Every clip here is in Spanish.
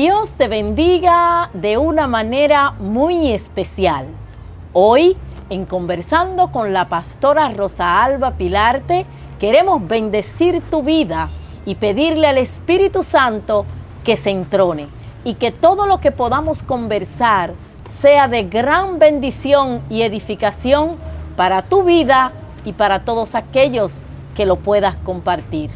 Dios te bendiga de una manera muy especial. Hoy, en Conversando con la pastora Rosa Alba Pilarte, queremos bendecir tu vida y pedirle al Espíritu Santo que se entrone y que todo lo que podamos conversar sea de gran bendición y edificación para tu vida y para todos aquellos que lo puedas compartir.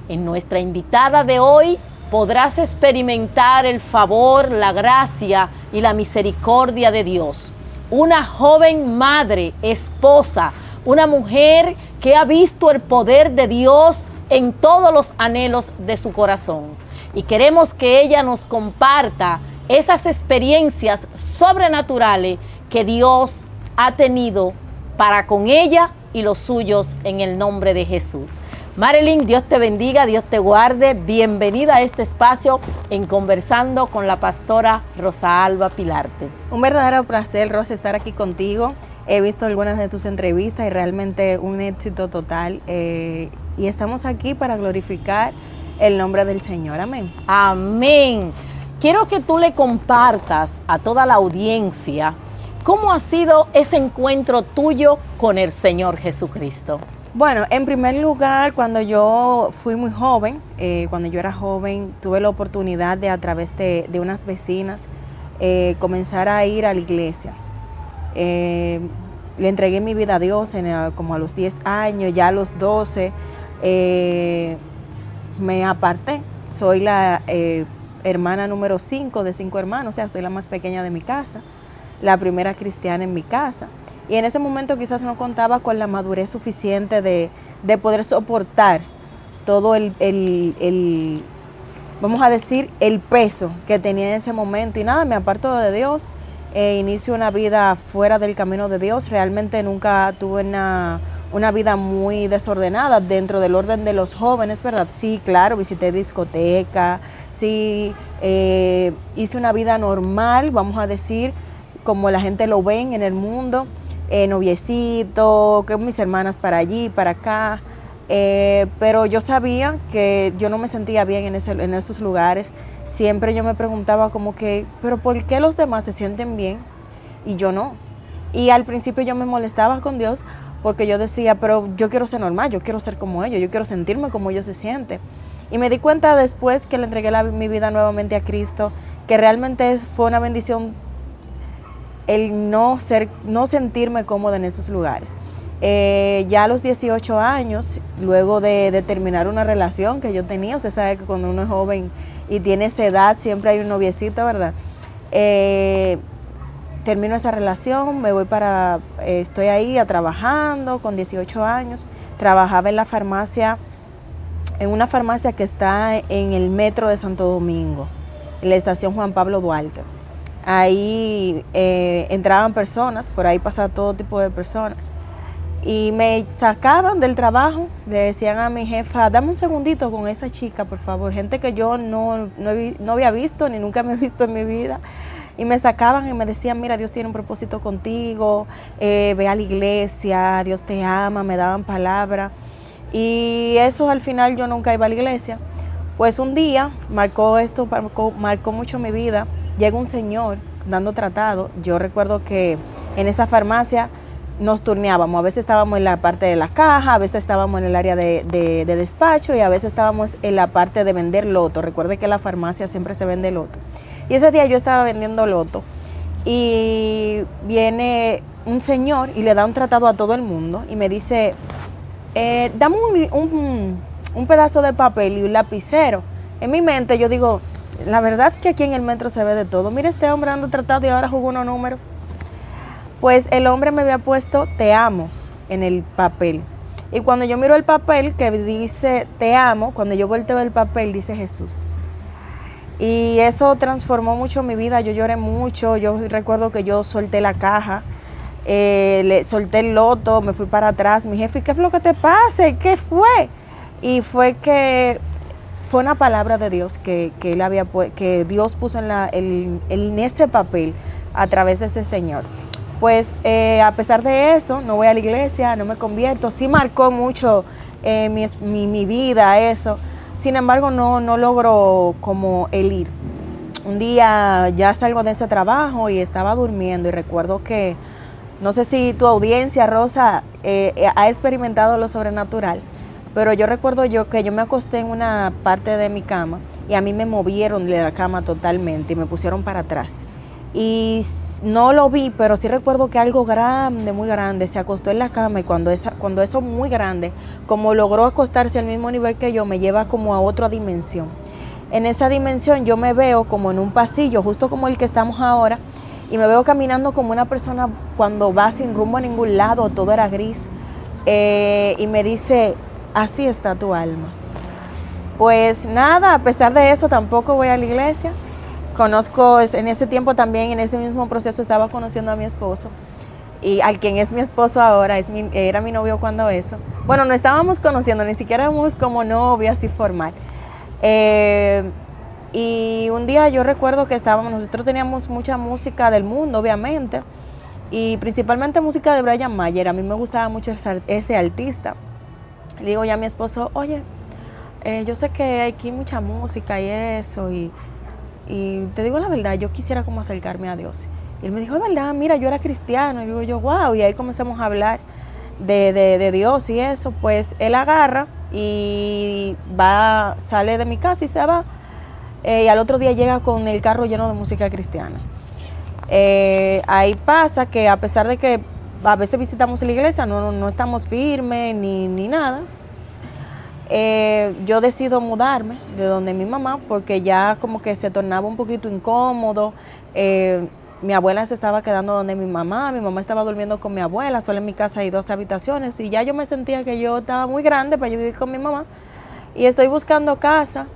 En nuestra invitada de hoy podrás experimentar el favor, la gracia y la misericordia de Dios. Una joven madre, esposa, una mujer que ha visto el poder de Dios en todos los anhelos de su corazón. Y queremos que ella nos comparta esas experiencias sobrenaturales que Dios ha tenido para con ella y los suyos en el nombre de Jesús. Marilyn, Dios te bendiga, Dios te guarde. Bienvenida a este espacio en Conversando con la pastora Rosa Alba Pilarte. Un verdadero placer, Rosa, estar aquí contigo. He visto algunas de tus entrevistas y realmente un éxito total. Y estamos aquí para glorificar el nombre del Señor. Amén. Amén. Quiero que tú le compartas a toda la audiencia cómo ha sido ese encuentro tuyo con el Señor Jesucristo. Bueno, en primer lugar, cuando yo fui muy joven, cuando yo era joven, tuve la oportunidad de a través de unas vecinas comenzar a ir a la iglesia. Le entregué mi vida a Dios como a los 10 años, ya a los 12 me aparté. Soy la hermana número 5 de 5 hermanos, o sea, soy la más pequeña de mi casa, la primera cristiana en mi casa. Y en ese momento quizás no contaba con la madurez suficiente de poder soportar todo vamos a decir, el peso que tenía en ese momento. Y nada, me aparto de Dios, inicio una vida fuera del camino de Dios. Realmente nunca tuve una vida muy desordenada dentro del orden de los jóvenes, ¿verdad? Sí, claro, visité discoteca, sí, hice una vida normal, vamos a decir, como la gente lo ve en el mundo. Noviecito, que mis hermanas para allí, para acá, pero yo sabía que yo no me sentía bien en esos lugares. Siempre yo me preguntaba como que, pero ¿por qué los demás se sienten bien y yo no? Y al principio yo me molestaba con Dios porque yo decía, pero yo quiero ser normal, yo quiero ser como ellos, yo quiero sentirme como ellos se sienten. Y me di cuenta después que le entregué mi vida nuevamente a Cristo, que realmente fue una bendición el no sentirme cómoda en esos lugares. Ya a los 18 años, luego de terminar una relación que yo tenía, usted sabe que cuando uno es joven y tiene esa edad, siempre hay un noviecito, ¿verdad? Termino esa relación, me voy estoy ahí trabajando con 18 años, trabajaba en la farmacia, en una farmacia que está en el metro de Santo Domingo, en la estación Juan Pablo Duarte. Ahí entraban personas, por ahí pasaba todo tipo de personas y me sacaban del trabajo, le decían a mi jefa, dame un segundito con esa chica, por favor, gente que yo no había visto ni nunca me he visto en mi vida, y me sacaban y me decían, mira, Dios tiene un propósito contigo, ve a la iglesia, Dios te ama, me daban palabra, y eso al final yo nunca iba a la iglesia. Pues un día marcó mucho mi vida. Llega un señor dando tratado. Yo recuerdo que en esa farmacia nos turneábamos. A veces estábamos en la parte de la caja, a veces estábamos en el área de despacho y a veces estábamos en la parte de vender loto. Recuerde que en la farmacia siempre se vende loto. Y ese día yo estaba vendiendo loto y viene un señor y le da un tratado a todo el mundo y me dice, dame un pedazo de papel y un lapicero. En mi mente yo digo, la verdad que aquí en el metro se ve de todo. Mira, este hombre anda tratado y ahora jugó unos números. Pues el hombre me había puesto te amo en el papel. Y cuando yo miro el papel que dice te amo, cuando yo volteo el papel dice Jesús. Y eso transformó mucho mi vida. Yo lloré mucho. Yo recuerdo que yo solté la caja, le solté el loto, me fui para atrás. Mi jefe, ¿qué es lo que te pasa? ¿Qué fue? Y fue una palabra de Dios que Dios puso en ese papel a través de ese señor. Pues a pesar de eso, no voy a la iglesia, no me convierto. Sí marcó mucho mi vida eso. Sin embargo, no logro como el ir. un día ya salgo de ese trabajo y estaba durmiendo y recuerdo que, no sé si tu audiencia, Rosa, ha experimentado lo sobrenatural, pero yo recuerdo que yo me acosté en una parte de mi cama y a mí me movieron de la cama totalmente y me pusieron para atrás. Y no lo vi, pero sí recuerdo que algo grande, muy grande, se acostó en la cama y cuando eso muy grande, como logró acostarse al mismo nivel que yo, me lleva como a otra dimensión. En esa dimensión yo me veo como en un pasillo, justo como el que estamos ahora, y me veo caminando como una persona cuando va sin rumbo a ningún lado, todo era gris, y me dice, así está tu alma. Pues nada, a pesar de eso tampoco voy a la iglesia. Conozco, en ese tiempo también, en ese mismo proceso estaba conociendo a mi esposo, y al quien es mi esposo ahora, era mi novio cuando eso. Bueno, no estábamos conociendo, ni siquiera éramos como novio así formal. Y un día yo recuerdo que nosotros teníamos mucha música del mundo, obviamente, y principalmente música de Brian Mayer. A mí me gustaba mucho ese artista. Le digo ya a mi esposo, oye, yo sé que hay aquí mucha música y eso, y te digo la verdad, yo quisiera como acercarme a Dios. Y él me dijo, es verdad, mira, yo era cristiano. Y digo yo, wow, y ahí comenzamos a hablar de Dios y eso. Pues él agarra y sale de mi casa y se va. Y al otro día llega con el carro lleno de música cristiana. Ahí pasa que a pesar de que a veces visitamos la iglesia, no estamos firmes ni nada. Yo decido mudarme de donde mi mamá porque ya como que se tornaba un poquito incómodo. Mi abuela se estaba quedando donde mi mamá estaba durmiendo con mi abuela, solo en mi casa hay 2 habitaciones y ya yo me sentía que yo estaba muy grande para yo vivir con mi mamá y estoy buscando casa.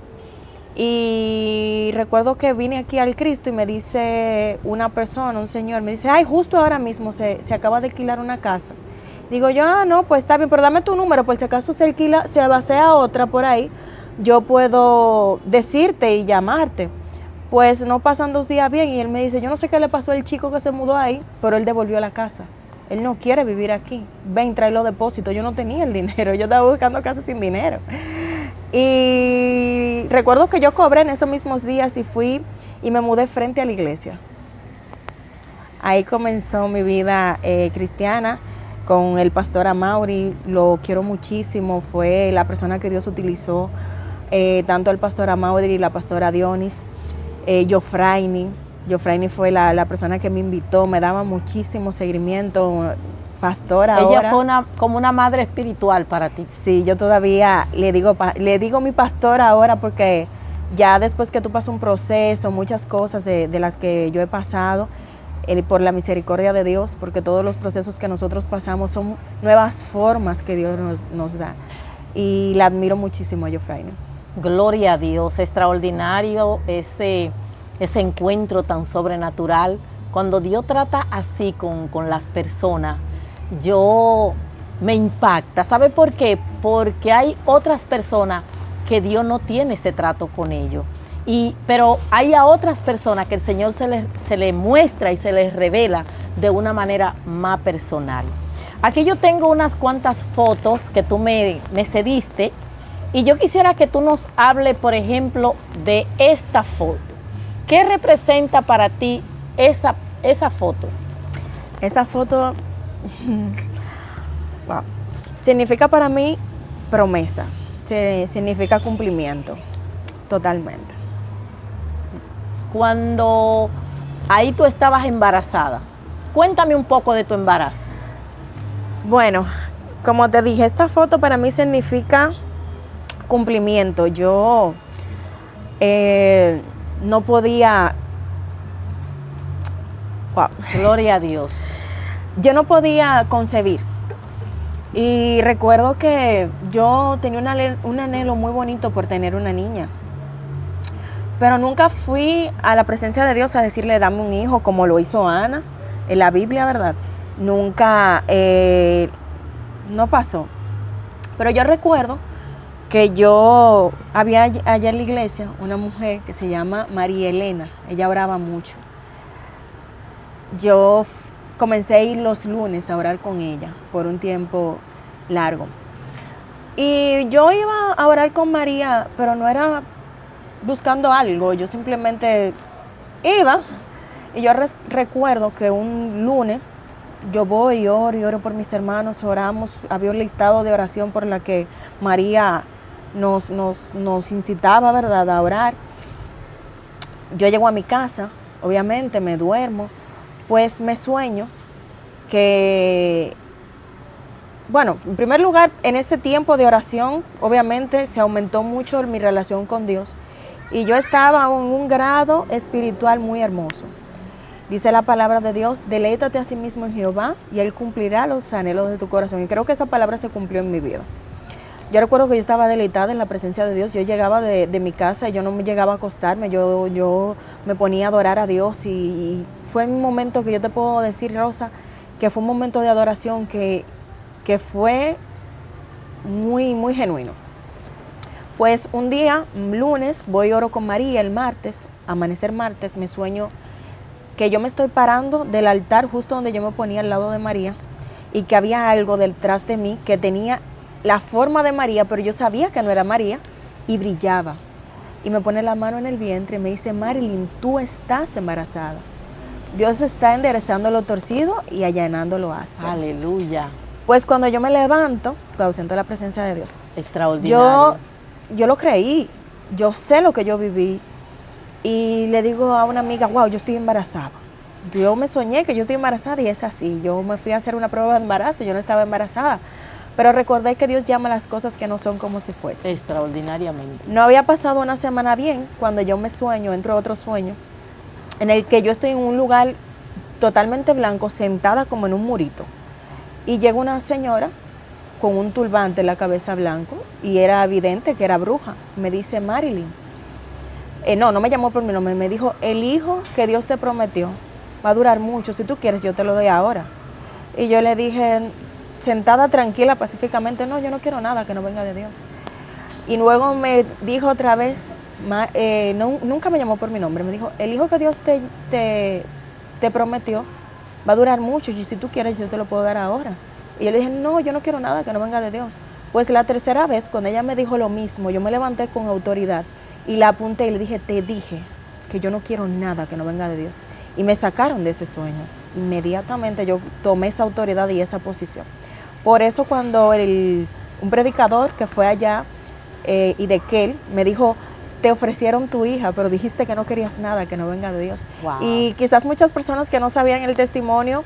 Y recuerdo que vine aquí al Cristo y me dice una persona, un señor, me dice, ay, justo ahora mismo se acaba de alquilar una casa. Digo yo, no, pues está bien, pero dame tu número, por si acaso se vacía otra por ahí, yo puedo decirte y llamarte. Pues no pasan 2 días bien y él me dice, yo no sé qué le pasó al chico que se mudó ahí, pero él devolvió la casa. Él no quiere vivir aquí, ven, trae los depósitos. Yo no tenía el dinero, yo estaba buscando casa sin dinero. Y recuerdo que yo cobré en esos mismos días y fui y me mudé frente a la iglesia. Ahí comenzó mi vida cristiana con el pastor Amaury, lo quiero muchísimo, fue la persona que Dios utilizó, tanto el pastor Amaury y la pastora Dionis, Jofraini fue la persona que me invitó, me daba muchísimo seguimiento, pastora ahora. Ella fue como una madre espiritual para ti. Sí, yo todavía le digo mi pastora ahora porque ya después que tú pasas un proceso, muchas cosas de las que yo he pasado, por la misericordia de Dios, porque todos los procesos que nosotros pasamos son nuevas formas que Dios nos da. Y la admiro muchísimo a Jofraini. Gloria a Dios, extraordinario ese encuentro tan sobrenatural. Cuando Dios trata así con las personas, me impacta. ¿Sabe por qué? Porque hay otras personas que Dios no tiene ese trato con ellos. Pero hay a otras personas que el Señor se les muestra y se les revela de una manera más personal. Aquí yo tengo unas cuantas fotos que tú me cediste y yo quisiera que tú nos hables, por ejemplo, de esta foto. ¿Qué representa para ti esa foto? Esa foto wow, significa para mí promesa, significa cumplimiento, totalmente. Cuando ahí tú estabas embarazada, cuéntame un poco de tu embarazo. Bueno, como te dije, esta foto para mí significa cumplimiento. Yo no podía... Wow. Gloria a Dios. Yo no podía concebir. Y recuerdo que yo tenía un anhelo muy bonito por tener una niña. Pero nunca fui a la presencia de Dios a decirle, dame un hijo, como lo hizo Ana en la Biblia, ¿verdad? Nunca, no pasó. Pero yo recuerdo que yo había allá en la iglesia una mujer que se llama María Elena. Ella oraba mucho. Yo comencé a ir los lunes a orar con ella por un tiempo largo. Y yo iba a orar con María, pero no era buscando algo, yo simplemente Iba, y yo recuerdo que un lunes yo voy y oro por mis hermanos, oramos, había un listado de oración por la que María nos incitaba, ¿verdad?, a orar. Yo llego a mi casa, obviamente me duermo, pues me sueño que, bueno, en primer lugar, en ese tiempo de oración, obviamente se aumentó mucho mi relación con Dios y yo estaba en un grado espiritual muy hermoso. Dice la palabra de Dios, deleítate a sí mismo en Jehová y Él cumplirá los anhelos de tu corazón. Y creo que esa palabra se cumplió en mi vida. Yo recuerdo que yo estaba deleitada en la presencia de Dios. Yo llegaba de mi casa y yo no me llegaba a acostarme. Yo me ponía a adorar a Dios y fue un momento que yo te puedo decir, Rosa, que fue un momento de adoración que fue muy, muy genuino. Pues un día, lunes, voy y oro con María. El martes, amanecer martes, me sueño que yo me estoy parando del altar justo donde yo me ponía al lado de María y que había algo detrás de mí que tenía la forma de María, pero yo sabía que no era María y brillaba. Y me pone la mano en el vientre y me dice, Marilyn, tú estás embarazada. Dios está enderezando lo torcido y allanando lo áspero. Aleluya. Pues cuando yo me levanto, cuando siento la presencia de Dios, extraordinario. Yo lo creí, yo sé lo que yo viví. Y le digo a una amiga, wow, yo estoy embarazada. Yo me soñé que yo estoy embarazada y es así. Yo me fui a hacer una prueba de embarazo, yo no estaba embarazada. Pero recordé que Dios llama las cosas que no son como si fuesen. Extraordinariamente. No había pasado una semana bien cuando yo me sueño, entro a otro sueño, en el que yo estoy en un lugar totalmente blanco, sentada como en un murito. Y llega una señora con un turbante en la cabeza blanco y era evidente que era bruja. Me dice, Marilyn. No me llamó por mi nombre, me dijo, el hijo que Dios te prometió va a durar mucho, si tú quieres yo te lo doy ahora. Y yo le dije, sentada tranquila, pacíficamente, no, yo no quiero nada que no venga de Dios. Y luego me dijo otra vez, nunca me llamó por mi nombre, me dijo, el hijo que Dios te prometió va a durar mucho y si tú quieres yo te lo puedo dar ahora. Y yo le dije, no, yo no quiero nada que no venga de Dios. Pues la tercera vez, cuando ella me dijo lo mismo, yo me levanté con autoridad y la apunté y le dije, te dije que yo no quiero nada que no venga de Dios. Y me sacaron de ese sueño. Inmediatamente yo tomé esa autoridad y esa posición. Por eso cuando un predicador que fue allá y de Kel me dijo, te ofrecieron tu hija, pero dijiste que no querías nada que no venga de Dios. Wow. Y quizás muchas personas que no sabían el testimonio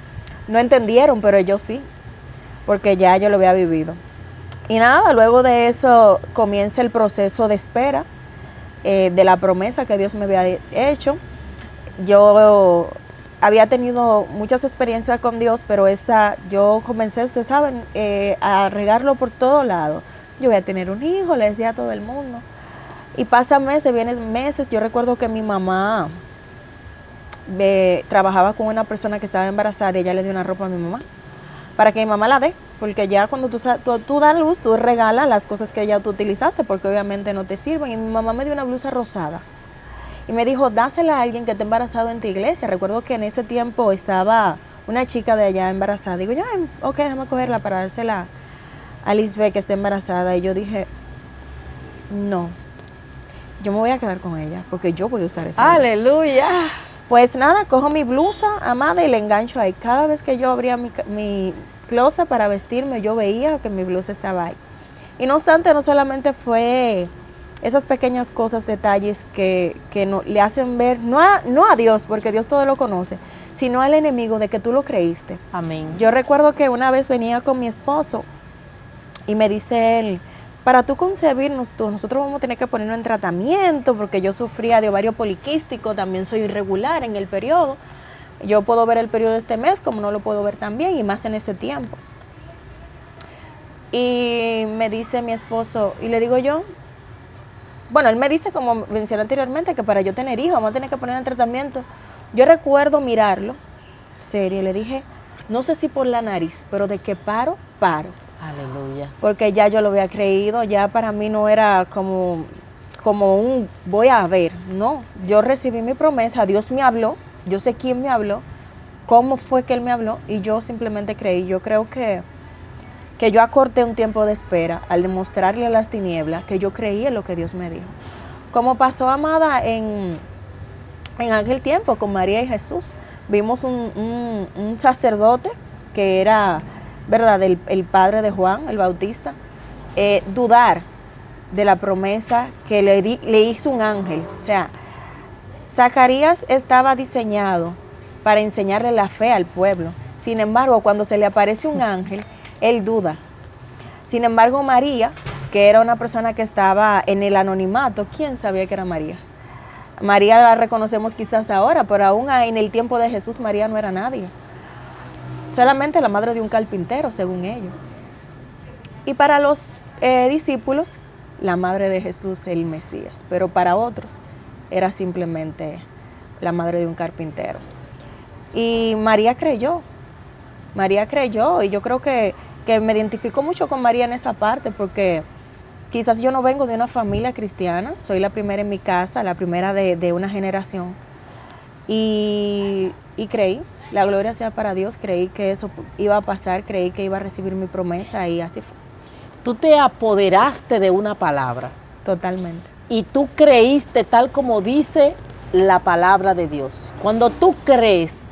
no entendieron, pero yo sí, porque ya yo lo había vivido. Y nada, luego de eso comienza el proceso de espera de la promesa que Dios me había hecho. Yo había tenido muchas experiencias con Dios, pero yo comencé, ustedes saben, a regarlo por todos lados. Yo voy a tener un hijo, le decía a todo el mundo. Y pasan meses, vienen meses. Yo recuerdo que mi mamá trabajaba con una persona que estaba embarazada y ella le dio una ropa a mi mamá para que mi mamá la dé, porque ya cuando tú das luz, tú regalas las cosas que ya tú utilizaste, porque obviamente no te sirven. Y mi mamá me dio una blusa rosada y me dijo, dásela a alguien que esté embarazado en tu iglesia. Recuerdo que en ese tiempo estaba una chica de allá embarazada. Digo, ya, ok, déjame cogerla para dársela a Lisbeth que esté embarazada. Y yo dije, no, yo me voy a quedar con ella, porque yo voy a usar esa blusa. Aleluya. Pues nada, cojo mi blusa, amada, y le engancho ahí. Cada vez que yo abría mi closet para vestirme, yo veía que mi blusa estaba ahí. Y no obstante, no solamente fue esas pequeñas cosas, detalles que le hacen ver, no a Dios, porque Dios todo lo conoce, sino al enemigo de que tú lo creíste. Amén. Yo recuerdo que una vez venía con mi esposo y me dice él, para tú concebirnos, nosotros vamos a tener que ponernos en tratamiento, porque yo sufría de ovario poliquístico, también soy irregular en el periodo. Yo puedo ver el periodo de este mes como no lo puedo ver también, y más en ese tiempo. Y me dice mi esposo, y le digo yo, bueno, él me dice, como mencioné anteriormente, que para yo tener hijos vamos a tener que poner en tratamiento. Yo recuerdo mirarlo, serio, y le dije, no sé si por la nariz, pero de que paro. Aleluya. Porque ya yo lo había creído, ya para mí no era como un voy a ver, no. Yo recibí mi promesa, Dios me habló, yo sé quién me habló, cómo fue que Él me habló, y yo simplemente creí. Yo creo que yo acorté un tiempo de espera al demostrarle a las tinieblas que yo creía en lo que Dios me dijo. Como pasó, amada, en en aquel tiempo con María y Jesús. Vimos un sacerdote que era, ¿verdad?, el padre de Juan, el Bautista, dudar de la promesa que le hizo un ángel. O sea, Zacarías estaba diseñado para enseñarle la fe al pueblo. Sin embargo, cuando se le aparece un ángel, él duda. Sin embargo, María, que era una persona que estaba en el anonimato, ¿quién sabía que era María? María la reconocemos quizás ahora, pero aún en el tiempo de Jesús María no era nadie. Solamente la madre de un carpintero, según ellos. Y para los discípulos, la madre de Jesús, el Mesías. Pero para otros, era simplemente la madre de un carpintero. Y María creyó y yo creo que me identifico mucho con María en esa parte, porque quizás yo no vengo de una familia cristiana, soy la primera en mi casa, la primera de una generación, y creí, la gloria sea para Dios, creí que eso iba a pasar, creí que iba a recibir mi promesa y así fue. Tú te apoderaste de una palabra. Totalmente. Y tú creíste tal como dice la palabra de Dios. Cuando tú crees,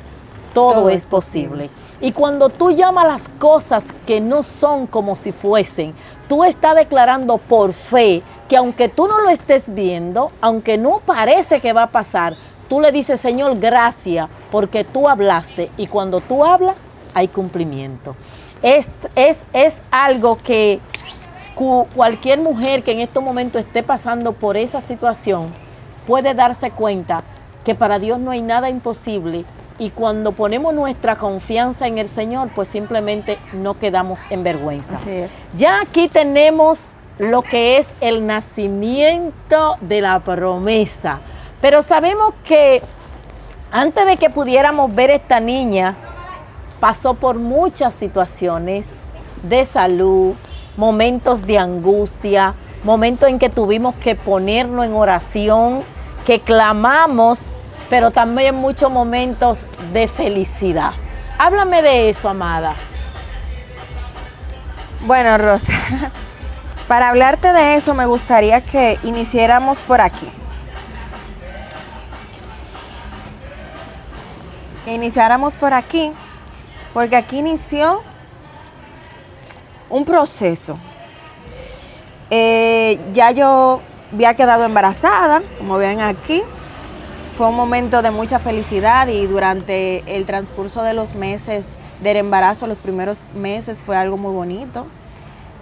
todo es posible. Y cuando tú llamas las cosas que no son como si fuesen, tú estás declarando por fe que aunque tú no lo estés viendo, aunque no parece que va a pasar, tú le dices, Señor, gracias, porque tú hablaste. Y cuando tú hablas, hay cumplimiento. Es algo que cualquier mujer que en estos momentos esté pasando por esa situación puede darse cuenta que para Dios no hay nada imposible, y cuando ponemos nuestra confianza en el Señor, pues simplemente no quedamos en vergüenza. Así es. Ya aquí tenemos lo que es el nacimiento de la promesa, pero sabemos que antes de que pudiéramos ver esta niña, pasó por muchas situaciones de salud, momentos de angustia, momentos en que tuvimos que ponernos en oración, que clamamos, pero también muchos momentos de felicidad. Háblame de eso, amada. Bueno, Rosa, para hablarte de eso me gustaría que iniciáramos por aquí. Porque aquí inició un proceso. Ya yo había quedado embarazada, como ven aquí. Fue un momento de mucha felicidad y durante el transcurso de los meses del embarazo, los primeros meses, fue algo muy bonito,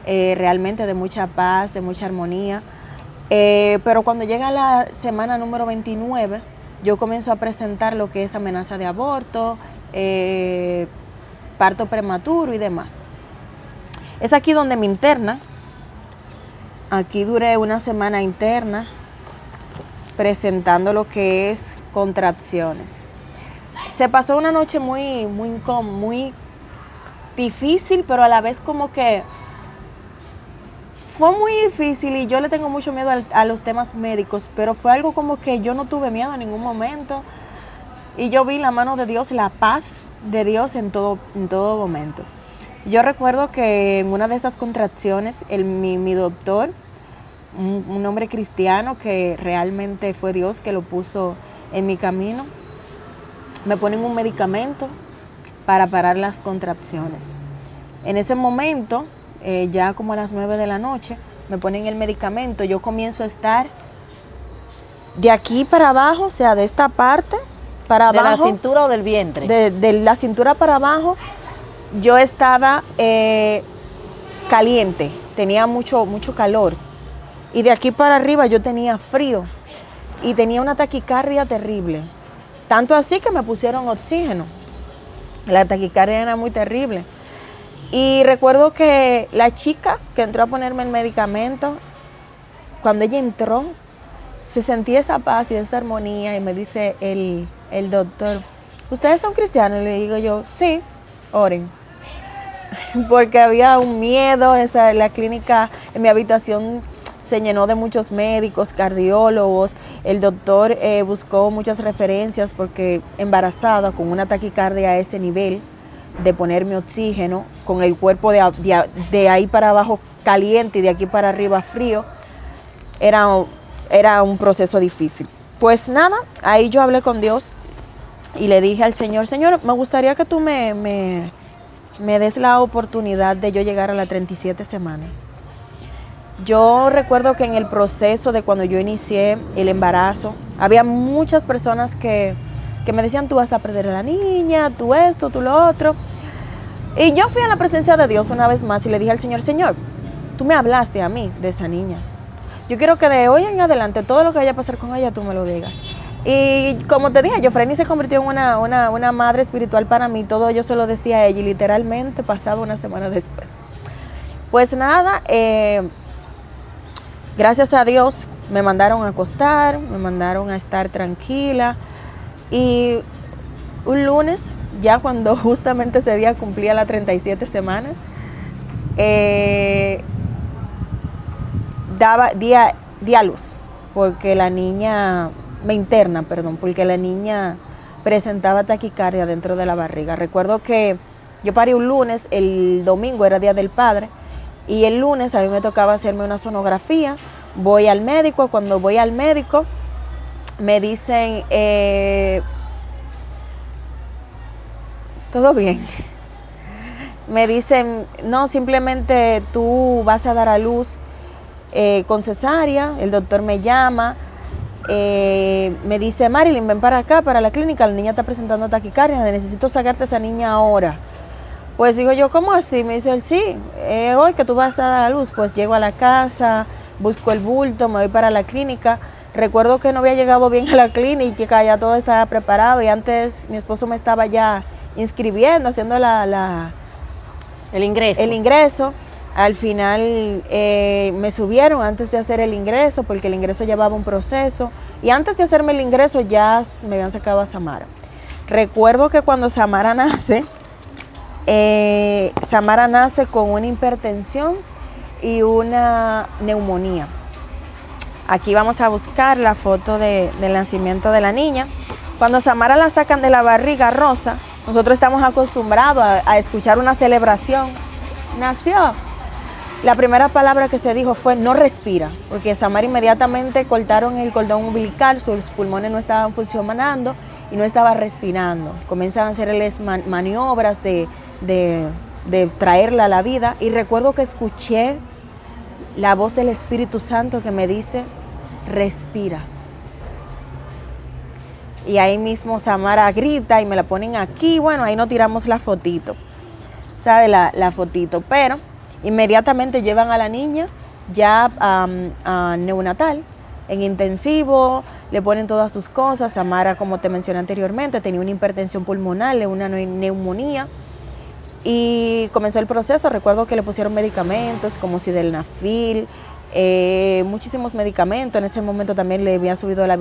realmente de mucha paz, de mucha armonía. Pero cuando llega la semana número 29, yo comienzo a presentar lo que es amenaza de aborto, parto prematuro y demás. Es aquí donde me internan. Aquí duré una semana interna presentando lo que es contracciones. Se pasó una noche muy difícil, pero a la vez como que fue muy difícil y yo le tengo mucho miedo a los temas médicos, pero fue algo como que yo no tuve miedo en ningún momento y yo vi la mano de Dios, la paz de Dios en todo momento. Yo recuerdo que en una de esas contracciones, mi doctor, un hombre cristiano que realmente fue Dios que lo puso en mi camino, me ponen un medicamento para parar las contracciones. En ese momento, ya como a las 9 de la noche, me ponen el medicamento, yo comienzo a estar de aquí para abajo, o sea, de esta parte para abajo. ¿De la cintura o del vientre? De la cintura para abajo, yo estaba caliente, tenía mucho calor. Y de aquí para arriba yo tenía frío y tenía una taquicardia terrible. Tanto así que me pusieron oxígeno. La taquicardia era muy terrible. Y recuerdo que la chica que entró a ponerme el medicamento, cuando ella entró, se sentía esa paz y esa armonía y me dice el doctor, ¿ustedes son cristianos? Y le digo yo, sí, oren. Porque había un miedo, la clínica en mi habitación se llenó de muchos médicos, cardiólogos. El doctor buscó muchas referencias porque embarazada con una taquicardia a ese nivel de ponerme oxígeno, con el cuerpo de ahí para abajo caliente y de aquí para arriba frío, era un proceso difícil. Pues nada, ahí yo hablé con Dios y le dije al Señor, Señor, me gustaría que tú me des la oportunidad de yo llegar a las 37 semanas. Yo recuerdo que en el proceso de cuando yo inicié el embarazo, había muchas personas que me decían, tú vas a perder a la niña, tú esto, tú lo otro. Y yo fui a la presencia de Dios una vez más y le dije al Señor, Señor, tú me hablaste a mí de esa niña. Yo quiero que de hoy en adelante todo lo que vaya a pasar con ella tú me lo digas. Y como te dije, Yofreni se convirtió en una madre espiritual para mí. Todo yo se lo decía a ella y literalmente pasaba una semana después. Pues nada, gracias a Dios me mandaron a acostar, me mandaron a estar tranquila. Y un lunes, ya cuando justamente ese día cumplía las 37 semanas, di a luz, porque la niña, porque la niña presentaba taquicardia dentro de la barriga. Recuerdo que yo parí un lunes, el domingo era Día del Padre, y el lunes a mí me tocaba hacerme una sonografía. Voy al médico, cuando voy al médico me dicen, todo bien. Me dicen, no, simplemente tú vas a dar a luz con cesárea. El doctor me llama, me dice, Marilyn, ven para acá, para la clínica, la niña está presentando taquicardia, necesito sacarte a esa niña ahora. Pues digo yo, ¿cómo así? Me dice él, sí, hoy que tú vas a dar a luz. Pues llego a la casa, busco el bulto, me voy para la clínica. Recuerdo que no había llegado bien a la clínica, ya todo estaba preparado y antes mi esposo me estaba ya inscribiendo, haciendo el ingreso. Al final me subieron antes de hacer el ingreso, porque el ingreso llevaba un proceso. Y antes de hacerme el ingreso ya me habían sacado a Samara. Recuerdo que cuando Samara nace con una hipertensión y una neumonía. Aquí vamos a buscar la foto del nacimiento de la niña. Cuando Samara la sacan de la barriga rosa, nosotros estamos acostumbrados a escuchar una celebración. Nació. La primera palabra que se dijo fue no respira, porque Samara inmediatamente cortaron el cordón umbilical, sus pulmones no estaban funcionando y no estaba respirando. Comienzan a hacerles maniobras de traerla a la vida, y recuerdo que escuché la voz del Espíritu Santo que me dice, respira. Y ahí mismo Samara grita y me la ponen aquí. Bueno, ahí no tiramos la fotito, ¿sabe? La fotito. Pero inmediatamente llevan a la niña ya a neonatal, en intensivo, le ponen todas sus cosas. Samara, como te mencioné anteriormente, tenía una hipertensión pulmonar, una neumonía. Y comenzó el proceso. Recuerdo que le pusieron medicamentos como sildenafil, muchísimos medicamentos. En ese momento también le había subido la